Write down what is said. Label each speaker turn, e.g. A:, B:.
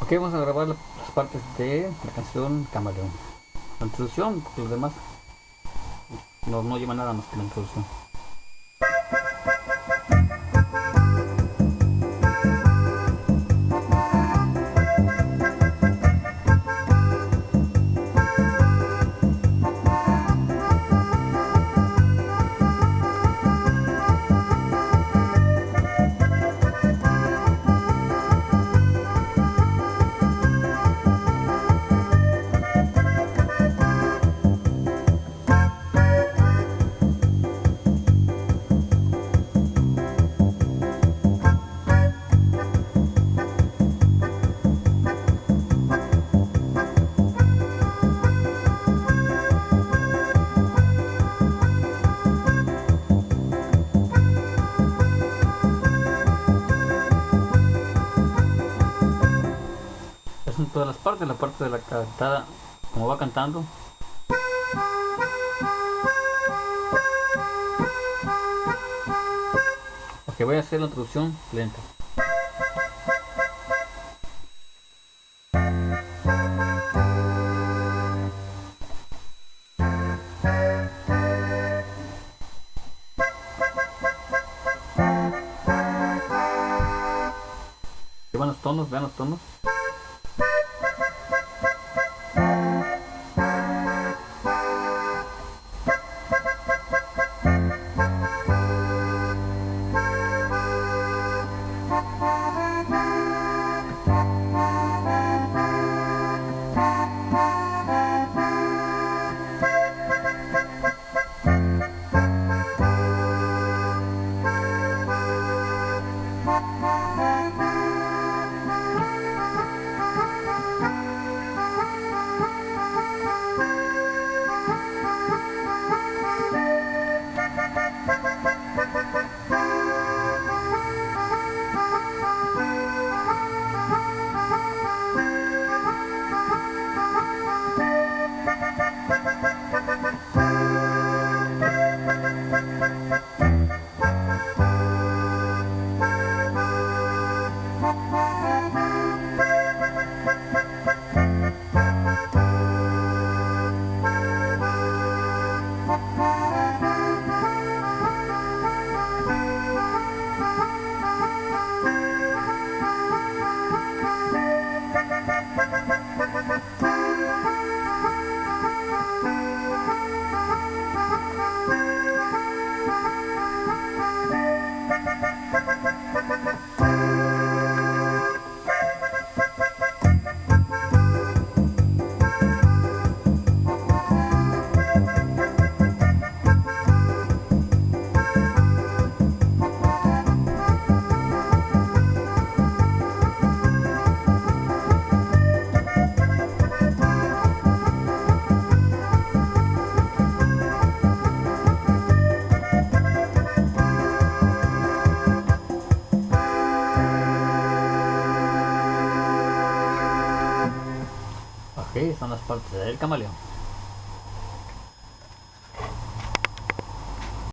A: Ok, vamos a grabar las partes de la canción Camaleón. La introducción, porque los demás no lleva nada más que la introducción. Estas son todas las partes, la parte de la cantada, como va cantando. Ok, voy a hacer la introducción lenta. Aquí van los tonos, vean los tonos. Ok, son las partes del camaleón.